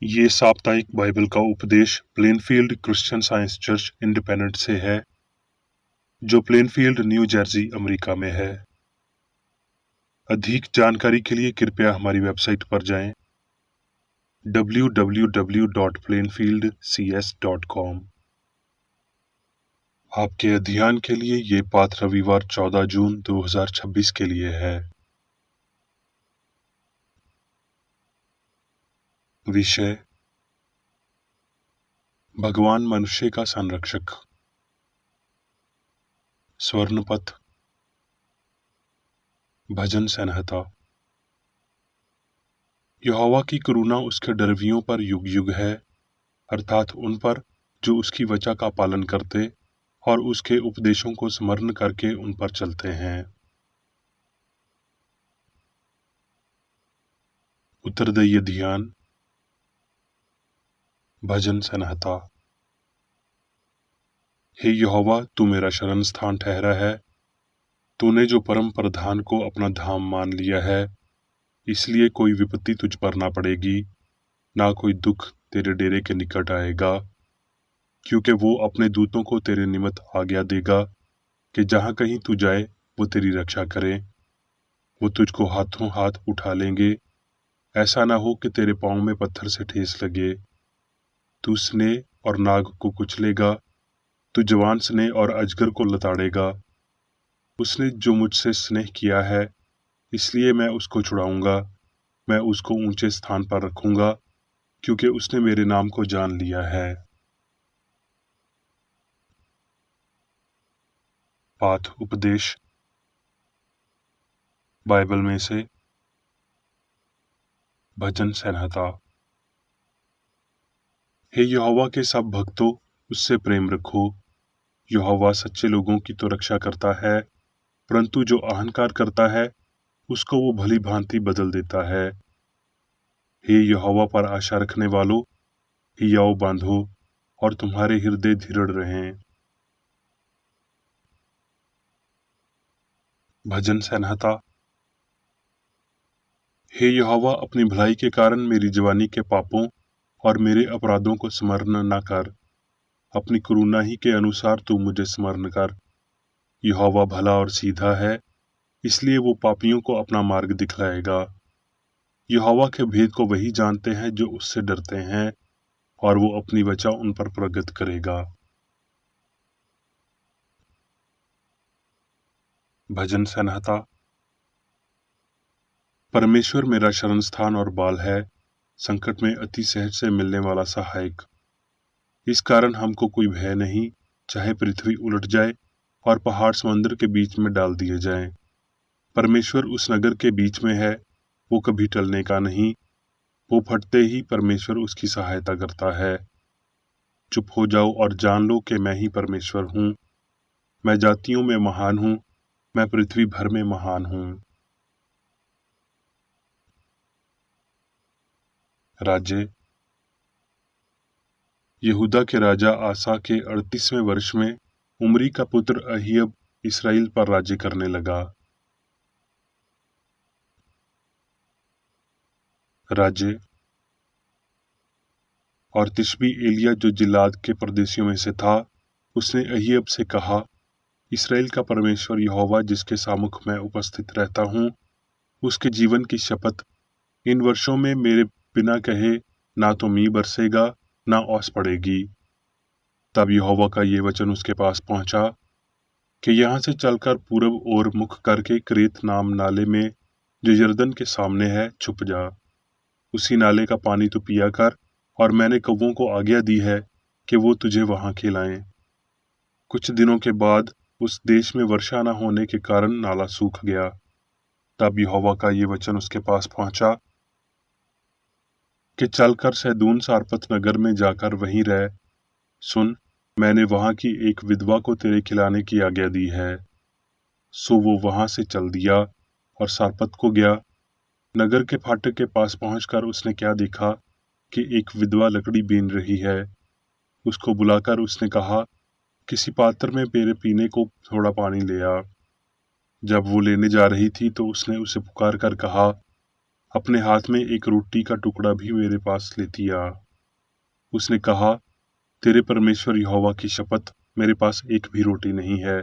ये साप्ताहिक बाइबल का उपदेश Plainfield Christian science church independent से है, जो प्लेनफील्ड, न्यू जर्सी, अमेरिका में है। अधिक जानकारी के लिए कृपया हमारी वेबसाइट पर जाएं www.plainfieldcs.com। आपके अध्ययन के लिए ये पाठ रविवार 14 जून 2026 के लिए है। विषय: भगवान मनुष्य का संरक्षक। स्वर्णपथ, भजन संहिता। यहोवा की करुणा उसके डरवियों पर युग युग है, अर्थात उन पर जो उसकी वचा का पालन करते और उसके उपदेशों को स्मरण करके उन पर चलते हैं। उत्तरदायी ध्यान। भजन संहिता। हे यहोवा, तू मेरा शरण स्थान ठहरा है। तूने जो परम प्रधान को अपना धाम मान लिया है, इसलिए कोई विपत्ति तुझ पर ना पड़ेगी, ना कोई दुख तेरे डेरे के निकट आएगा, क्योंकि वो अपने दूतों को तेरे निमित्त आज्ञा देगा कि जहां कहीं तू जाए वो तेरी रक्षा करें। वो तुझको हाथों हाथ उठा लेंगे, ऐसा ना हो कि तेरे पांव में पत्थर से ठेस लगे। तू स्नेह और नाग को कुचलेगा, तू जवान स्नेह और अजगर को लताड़ेगा। उसने जो मुझसे स्नेह किया है, इसलिए मैं उसको छुड़ाऊंगा। मैं उसको ऊंचे स्थान पर रखूंगा, क्योंकि उसने मेरे नाम को जान लिया है। पाठ उपदेश बाइबल में से भजन संहिता। हे यहोवा के सब भक्तों, उससे प्रेम रखो। यहोवा सच्चे लोगों की तो रक्षा करता है, परंतु जो अहंकार करता है उसको वो भली भांति बदल देता है। हे यहोवा पर आशा रखने वालों, हियाव बांधो और तुम्हारे हृदय दृढ़ रहें। भजन संहिता। हे यहोवा, अपनी भलाई के कारण मेरी जवानी के पापों और मेरे अपराधों को स्मरण न कर। अपनी करुणा ही के अनुसार तू मुझे स्मरण कर। यहोवा भला और सीधा है, इसलिए वो पापियों को अपना मार्ग दिखलाएगा। यहोवा के भेद को वही जानते हैं जो उससे डरते हैं, और वो अपनी वचा उन पर प्रगट करेगा। भजन संहिता। परमेश्वर मेरा शरण स्थान और बाल है, संकट में अति सहज से मिलने वाला सहायक। इस कारण हमको कोई भय नहीं, चाहे पृथ्वी उलट जाए और पहाड़ समुद्र के बीच में डाल दिए जाएं। परमेश्वर उस नगर के बीच में है, वो कभी टलने का नहीं। वो फटते ही परमेश्वर उसकी सहायता करता है। चुप हो जाओ और जान लो कि मैं ही परमेश्वर हूँ। मैं जातियों में महान हूँ, मैं पृथ्वी भर में महान हूँ। राज्य। यहूदा के राजा आसा के 38वें वर्ष में उमरी का पुत्र अहियब इसराइल पर राज्य करने लगा। राज्य। और तिशबी एलिया, जो जिलाद के परदेशियों में से था, उसने अहियब से कहा, इसराइल का परमेश्वर यहोवा, जिसके सामुख मैं उपस्थित रहता हूँ, उसके जीवन की शपथ, इन वर्षों में मेरे बिना कहे ना तो मी बरसेगा ना ओस पड़ेगी। तब यहोवा का ये वचन उसके पास पहुंचा कि यहाँ से चलकर पूरब ओर मुख करके क्रेत नाम नाले में, जो यरदन के सामने है, छुप जा। उसी नाले का पानी तू पिया कर, और मैंने कौवों को आज्ञा दी है कि वो तुझे वहां खिलाएं। कुछ दिनों के बाद उस देश में वर्षा न होने के कारण नाला सूख गया। तब यहोवा का ये वचन उसके पास पहुंचा कि चलकर सैदून सारपत नगर में जाकर वहीं रह। सुन, मैंने वहां की एक विधवा को तेरे खिलाने की आज्ञा दी है। सो वो वहां से चल दिया और सारपत को गया। नगर के फाटक के पास पहुंचकर उसने क्या देखा कि एक विधवा लकड़ी बीन रही है। उसको बुलाकर उसने कहा, किसी पात्र में मेरे पीने को थोड़ा पानी ले आ। जब वो लेने जा रही थी तो उसने उसे पुकार कर कहा, अपने हाथ में एक रोटी का टुकड़ा भी मेरे पास लेती आ। उसने कहा, तेरे परमेश्वर यहोवा की शपथ, मेरे पास एक भी रोटी नहीं है,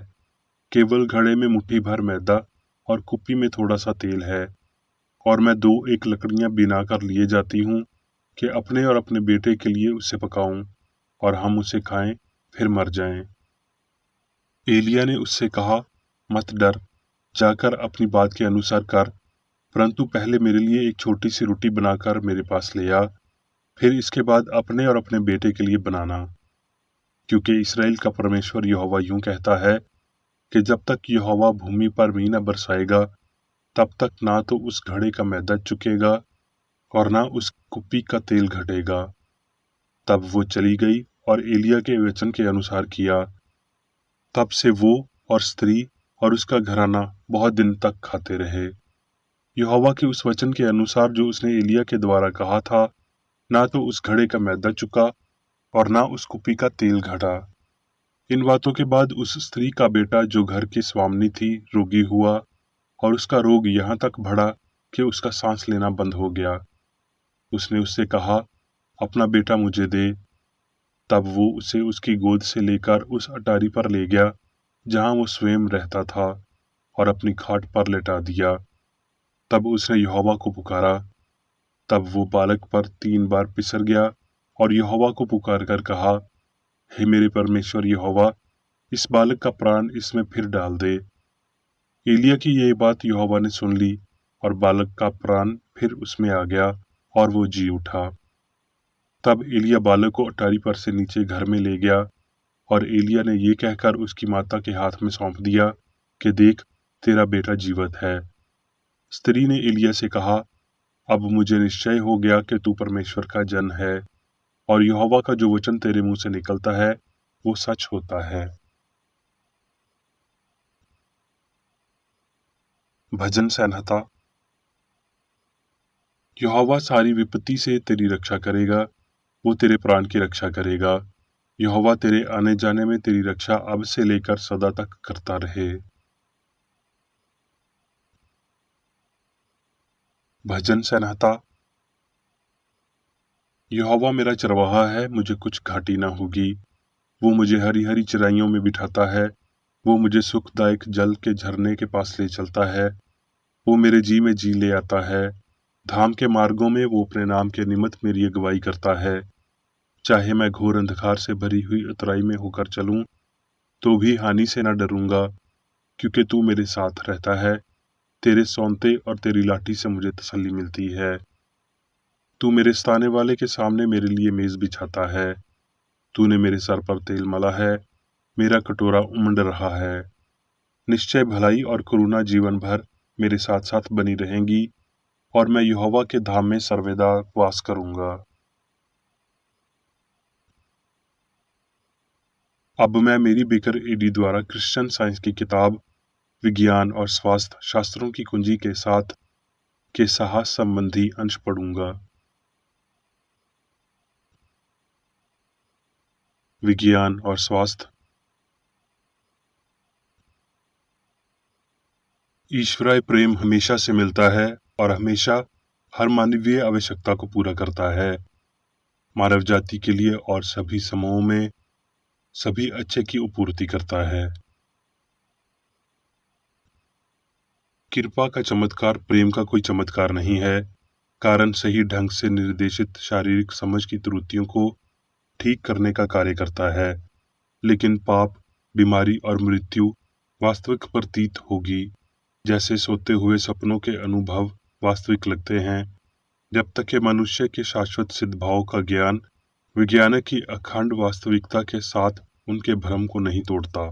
केवल घड़े में मुट्ठी भर मैदा और कुप्पी में थोड़ा सा तेल है, और मैं 2 लकड़ियां बिना कर लिए जाती हूँ कि अपने और अपने बेटे के लिए उसे पकाऊं और हम उसे खाएं, फिर मर जाएं। एलिया ने उससे कहा, मत डर, जाकर अपनी बात के अनुसार कर, परंतु पहले मेरे लिए एक छोटी सी रोटी बनाकर मेरे पास ले आ, फिर इसके बाद अपने और अपने बेटे के लिए बनाना। क्योंकि इस्राएल का परमेश्वर यहोवा यूं कहता है कि जब तक यहोवा भूमि पर मींह न बरसाएगा, तब तक ना तो उस घड़े का मैदा चुकेगा और ना उस कुप्पी का तेल घटेगा। तब वो चली गई और एलिया के वचन के अनुसार किया। तब से वो और स्त्री और उसका घराना बहुत दिन तक खाते रहे। यहोवा के उस वचन के अनुसार जो उसने एलिया के द्वारा कहा था, ना तो उस घड़े का मैदा चुका और ना उस कुप्पी का तेल घटा। इन बातों के बाद उस स्त्री का बेटा जो घर की स्वामिनी थी रोगी हुआ, और उसका रोग यहाँ तक बढ़ा कि उसका सांस लेना बंद हो गया। उसने उससे कहा, अपना बेटा मुझे दे। तब वो उसे उसकी गोद से लेकर उस अटारी पर ले गया जहां वो स्वयं रहता था, और अपनी खाट पर लेटा दिया। तब उसने यहोवा को पुकारा। तब वो बालक पर 3 बार पिसर गया और यहोवा को पुकार कर कहा, हे मेरे परमेश्वर यहोवा, इस बालक का प्राण इसमें फिर डाल दे। एलिया की ये बात यहोवा ने सुन ली, और बालक का प्राण फिर उसमें आ गया और वो जी उठा। तब एलिया बालक को अटारी पर से नीचे घर में ले गया, और एलिया ने ये कहकर उसकी माता के हाथ में सौंप दिया कि देख, तेरा बेटा जीवित है। स्त्री ने एलिया से कहा, अब मुझे निश्चय हो गया कि तू परमेश्वर का जन है, और यहोवा का जो वचन तेरे मुंह से निकलता है वो सच होता है। भजन संहिता। यहोवा सारी विपत्ति से तेरी रक्षा करेगा, वो तेरे प्राण की रक्षा करेगा। यहोवा तेरे आने जाने में तेरी रक्षा अब से लेकर सदा तक करता रहे। भजन संहिता। यहोवा मेरा चरवाहा है, मुझे कुछ घाटी ना होगी। वो मुझे हरी हरी चराइयों में बिठाता है, वो मुझे सुखदायक जल के झरने के पास ले चलता है। वो मेरे जी में जी ले आता है। धाम के मार्गों में वो अपने नाम के निमित्त मेरी अगुवाई करता है। चाहे मैं घोर अंधकार से भरी हुई उतराई में होकर चलूं, तो भी हानि से न डरूंगा, क्योंकि तू मेरे साथ रहता है। तेरे सौंते और तेरी लाठी से मुझे तसल्ली मिलती है। तू मेरे सताने वाले के सामने मेरे लिए मेज बिछाता है। तूने मेरे सर पर तेल मला है, मेरा कटोरा उमंड रहा है। निश्चय भलाई और करुणा जीवन भर मेरे साथ साथ बनी रहेंगी, और मैं यहोवा के धाम में सर्वदा वास करूंगा। अब मैं मेरी बेकर एडी द्वारा क्रिश्चियन साइंस की किताब विज्ञान और स्वास्थ्य शास्त्रों की कुंजी के साथ के साहस संबंधी अंश पढ़ूंगा। विज्ञान और स्वास्थ्य। ईश्वरीय प्रेम हमेशा से मिलता है और हमेशा हर मानवीय आवश्यकता को पूरा करता है। मानव जाति के लिए और सभी समूहों में सभी अच्छे की आपूर्ति करता है। कृपा का चमत्कार प्रेम का कोई चमत्कार नहीं है। कारण सही ढंग से निर्देशित शारीरिक समझ की त्रुटियों को ठीक करने का कार्य करता है, लेकिन पाप, बीमारी और मृत्यु वास्तविक प्रतीत होगी, जैसे सोते हुए सपनों के अनुभव वास्तविक लगते हैं, जब तक कि मनुष्य के शाश्वत सिद्धभाव का ज्ञान विज्ञान की अखंड वास्तविकता के साथ उनके भ्रम को नहीं तोड़ता।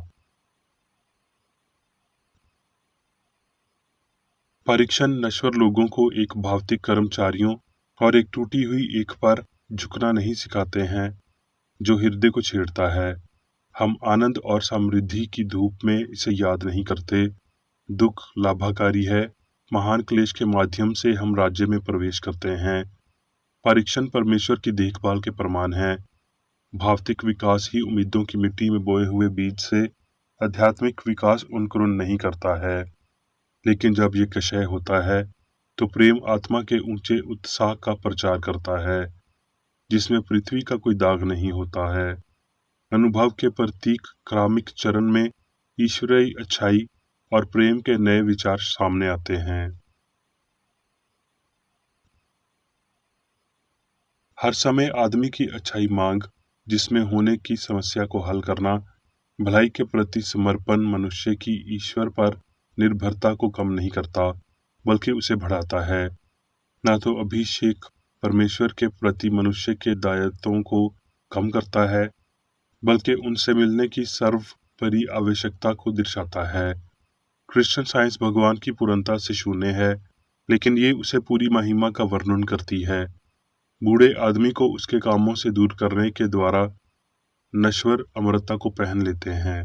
परीक्षण नश्वर लोगों को एक भौतिक कर्मचारियों और एक टूटी हुई ईख पर झुकना नहीं सिखाते हैं जो हृदय को छेड़ता है। हम आनंद और समृद्धि की धूप में इसे याद नहीं करते। दुख लाभकारी है, महान क्लेश के माध्यम से हम राज्य में प्रवेश करते हैं। परीक्षण परमेश्वर की देखभाल के प्रमाण है। भौतिक विकास ही उम्मीदों की मिट्टी में बोए हुए बीज से आध्यात्मिक विकास उनकुरन नहीं करता है, लेकिन जब ये क्षय होता है तो प्रेम आत्मा के ऊंचे उत्साह का प्रचार करता है, जिसमें पृथ्वी का कोई दाग नहीं होता है। अनुभव के प्रतीक क्रमिक चरण में ईश्वरीय अच्छाई और प्रेम के नए विचार सामने आते हैं। हर समय आदमी की अच्छाई मांग, जिसमें होने की समस्या को हल करना, भलाई के प्रति समर्पण मनुष्य की ईश्वर पर निर्भरता को कम नहीं करता, बल्कि उसे बढ़ाता है। ना तो अभिषेक परमेश्वर के प्रति मनुष्य के दायित्वों को कम करता है, बल्कि उनसे मिलने की सर्वोपरि आवश्यकता को दर्शाता है। क्रिश्चियन साइंस भगवान की पूर्णता से शून्य है, लेकिन ये उसे पूरी महिमा का वर्णन करती है। बूढ़े आदमी को उसके कामों से दूर करने के द्वारा नश्वर अमरता को पहन लेते हैं।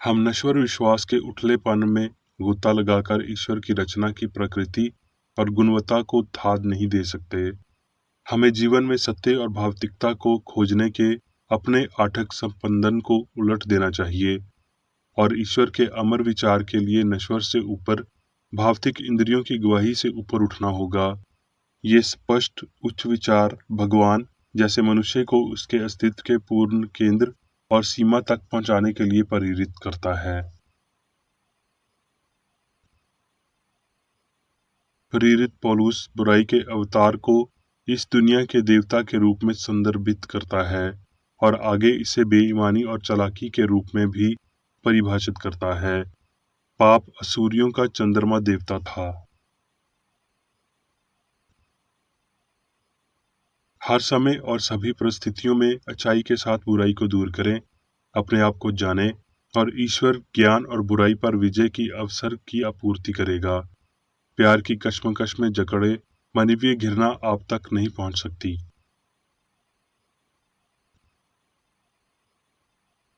हम नश्वर विश्वास के उठलेपन में गोता लगाकर ईश्वर की रचना की प्रकृति और गुणवत्ता को थाद नहीं दे सकते। हमें जीवन में सत्य और भौतिकता को खोजने के अपने आटक संपंदन को उलट देना चाहिए और ईश्वर के अमर विचार के लिए नश्वर से ऊपर भौतिक इंद्रियों की गवाही से ऊपर उठना होगा। ये स्पष्ट उच्च विचार भगवान जैसे मनुष्य को उसके अस्तित्व के पूर्ण केंद्र और सीमा तक पहुंचाने के लिए प्रेरित करता है। प्रेरित पौलुस बुराई के अवतार को इस दुनिया के देवता के रूप में संदर्भित करता है और आगे इसे बेईमानी और चालाकी के रूप में भी परिभाषित करता है। पाप असुरियों का चंद्रमा देवता था। हर समय और सभी परिस्थितियों में अच्छाई के साथ बुराई को दूर करें, अपने आप को जानें और ईश्वर ज्ञान और बुराई पर विजय की अवसर की आपूर्ति करेगा। प्यार की कश्मकश में जकड़े मानवीय घृणा आप तक नहीं पहुंच सकती।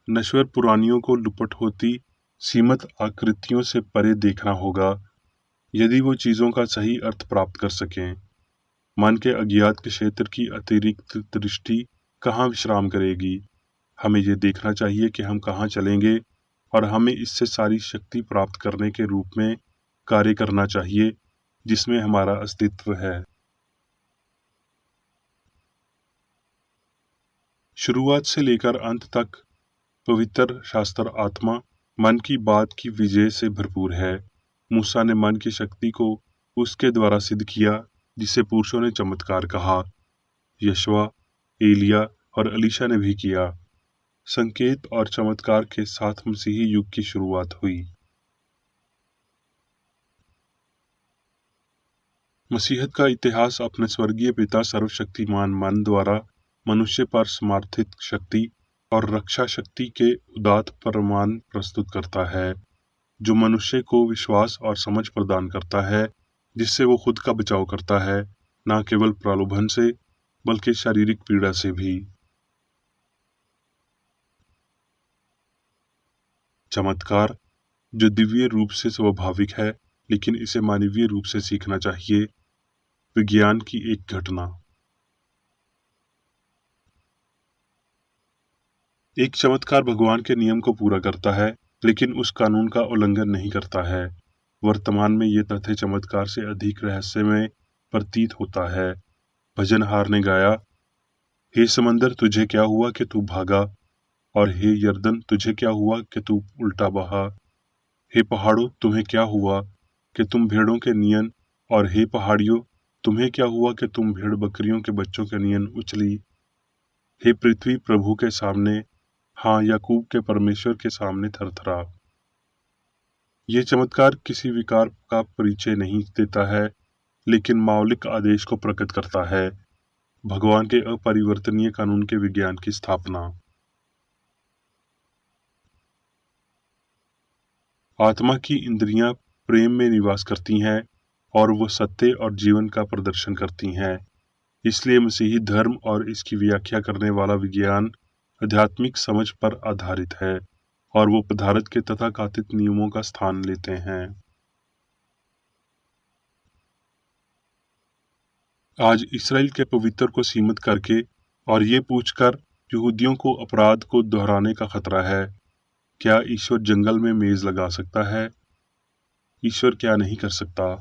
नश्वर पुरानियों को लुपट होती सीमित आकृतियों से परे देखना होगा, यदि वो चीजों का सही अर्थ प्राप्त कर सकें। मन के अज्ञात के क्षेत्र की अतिरिक्त दृष्टि कहाँ विश्राम करेगी। हमें ये देखना चाहिए कि हम कहाँ चलेंगे और हमें इससे सारी शक्ति प्राप्त करने के रूप में कार्य करना चाहिए जिसमें हमारा अस्तित्व है। शुरुआत से लेकर अंत तक पवित्र शास्त्र आत्मा मन की बात की विजय से भरपूर है। मूसा ने मन की शक्ति को उसके द्वारा सिद्ध किया, जिसे पुरुषों ने चमत्कार कहा। यशवा, एलिया और अलीशा ने भी किया। संकेत और चमत्कार के साथ मसीही युग की शुरुआत हुई। मसीहत का इतिहास अपने स्वर्गीय पिता सर्वशक्तिमान मन द्वारा मनुष्य पर समर्थित शक्ति और रक्षा शक्ति के उदात्त प्रमाण प्रस्तुत करता है, जो मनुष्य को विश्वास और समझ प्रदान करता है, जिससे वो खुद का बचाव करता है, न केवल प्रलोभन से बल्कि शारीरिक पीड़ा से भी। चमत्कार, जो दिव्य रूप से स्वाभाविक है लेकिन इसे मानवीय रूप से सीखना चाहिए। विज्ञान की एक घटना। एक चमत्कार भगवान के नियम को पूरा करता है लेकिन उस कानून का उल्लंघन नहीं करता है। वर्तमान में ये तथ्य चमत्कार से अधिक रहस्यमय प्रतीत होता है। भजनहार ने गाया, हे समंदर तुझे क्या हुआ कि तू भागा, और हे यर्दन तुझे क्या हुआ कि तू उल्टा बहा। हे पहाड़ों तुम्हें क्या हुआ कि तुम भेड़ों के नियन, और हे पहाड़ियों तुम्हें क्या हुआ कि तुम भेड़ बकरियों के बच्चों के नियन उछली। हे पृथ्वी प्रभु के सामने, हाँ याकूब के परमेश्वर के सामने थरथरा। ये चमत्कार किसी विकार का परिचय नहीं देता है, लेकिन मौलिक आदेश को प्रकट करता है, भगवान के अपरिवर्तनीय कानून के विज्ञान की स्थापना। आत्मा की इंद्रियां प्रेम में निवास करती हैं और वो सत्य और जीवन का प्रदर्शन करती हैं। इसलिए मसीही धर्म और इसकी व्याख्या करने वाला विज्ञान आध्यात्मिक समझ पर आधारित है और वो पदार्थ के तथाकथित नियमों का स्थान लेते हैं। आज इसराइल के पवित्र को सीमित करके और ये पूछकर यहूदियों को अपराध को दोहराने का खतरा है, क्या ईश्वर जंगल में मेज लगा सकता है? ईश्वर क्या नहीं कर सकता।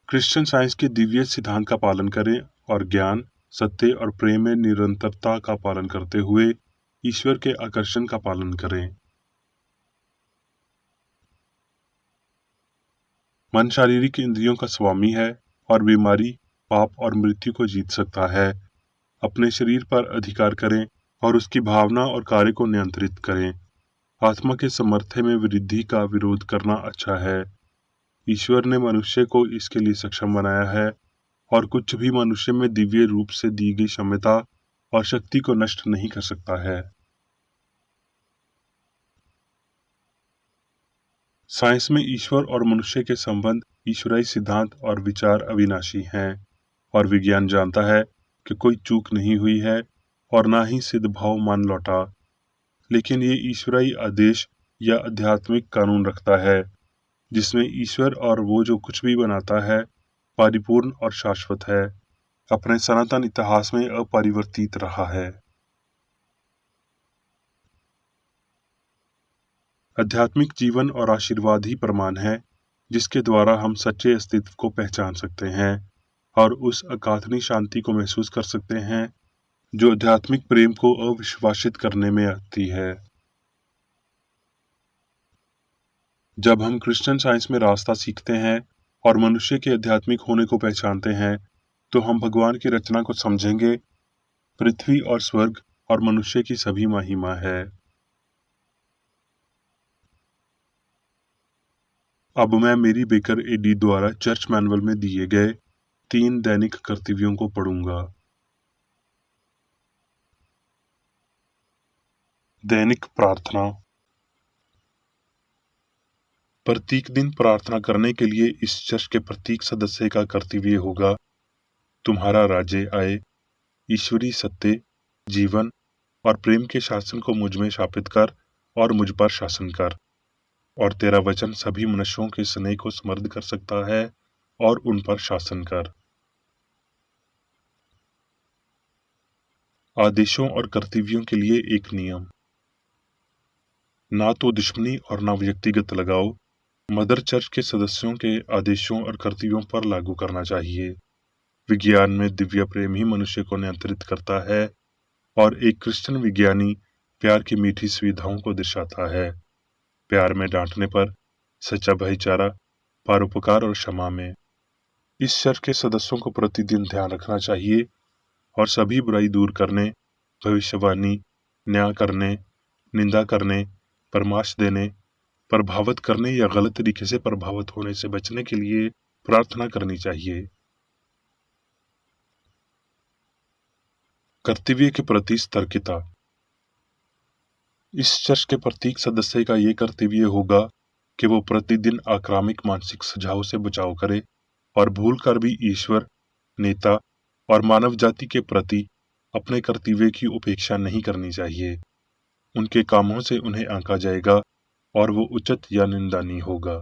क्रिश्चियन साइंस के दिव्य सिद्धांत का पालन करें और ज्ञान, सत्य और प्रेम में निरंतरता का पालन करते हुए ईश्वर के आकर्षण का पालन करें। मन शारीरिक इंद्रियों का स्वामी है और बीमारी, पाप और मृत्यु को जीत सकता है। अपने शरीर पर अधिकार करें और उसकी भावना और कार्य को नियंत्रित करें। आत्मा के सामर्थ्य में वृद्धि का विरोध करना अच्छा है। ईश्वर ने मनुष्य को इसके लिए सक्षम बनाया है और कुछ भी मनुष्य में दिव्य रूप से दी गई क्षमता और शक्ति को नष्ट नहीं कर सकता है। साइंस में ईश्वर और मनुष्य के संबंध, ईश्वरीय सिद्धांत और विचार अविनाशी हैं और विज्ञान जानता है कि कोई चूक नहीं हुई है और ना ही सिद्ध भाव मान लौटा, लेकिन ये ईश्वरीय आदेश या आध्यात्मिक कानून रखता है जिसमें ईश्वर और वो जो कुछ भी बनाता है परिपूर्ण और शाश्वत है, अपने सनातन इतिहास में अपरिवर्तित रहा है। आध्यात्मिक जीवन और आशीर्वाद ही प्रमाण है जिसके द्वारा हम सच्चे अस्तित्व को पहचान सकते हैं और उस अकाथनीय शांति को महसूस कर सकते हैं जो आध्यात्मिक प्रेम को अविश्वासित करने में आती है। जब हम क्रिश्चियन साइंस में रास्ता सीखते हैं और मनुष्य के आध्यात्मिक होने को पहचानते हैं तो हम भगवान की रचना को समझेंगे। पृथ्वी और स्वर्ग और मनुष्य की सभी महिमा है। अब मैं मेरी बेकर एडी द्वारा चर्च मैनुअल में दिए गए 3 दैनिक कर्तव्यों को पढ़ूंगा। दैनिक प्रार्थना। प्रत्येक दिन प्रार्थना करने के लिए इस चर्च के प्रत्येक सदस्य का कर्तव्य होगा, तुम्हारा राज्य आए, ईश्वरीय सत्य, जीवन और प्रेम के शासन को मुझ में स्थापित कर और मुझ पर शासन कर, और तेरा वचन सभी मनुष्यों के स्नेह को समृद्ध कर सकता है और उन पर शासन कर। आदेशों और कर्तव्यों के लिए एक नियम। ना तो दुश्मनी और ना व्यक्तिगत लगाओ। मदर चर्च के सदस्यों के आदेशों और कर्तव्यों पर लागू करना चाहिए। विज्ञान में दिव्य प्रेम ही मनुष्य को नियंत्रित करता है और एक क्रिश्चियन विज्ञानी प्यार की मीठी सुविधाओं को दर्शाता है। प्यार में डांटने पर, सच्चा भाईचारा, परोपकार और क्षमा में। इस चर्च के सदस्यों को प्रतिदिन ध्यान रखना चाहिए और सभी बुराई दूर करने, भविष्यवाणी, न्याय करने, निंदा करने, परामर्श देने, प्रभावित करने या गलत तरीके से प्रभावित होने से बचने के लिए प्रार्थना करनी चाहिए। कर्तव्य के प्रति सतर्कता। इस चर्च के प्रत्येक सदस्य का ये कर्तव्य होगा कि वो प्रतिदिन आक्रामक मानसिक सुझाव से बचाव करे और भूल कर भी ईश्वर, नेता और मानव जाति के प्रति अपने कर्तव्य की उपेक्षा नहीं करनी चाहिए। उनके कामों से उन्हें आंका जाएगा और वो उचित या निंदनीय होगा।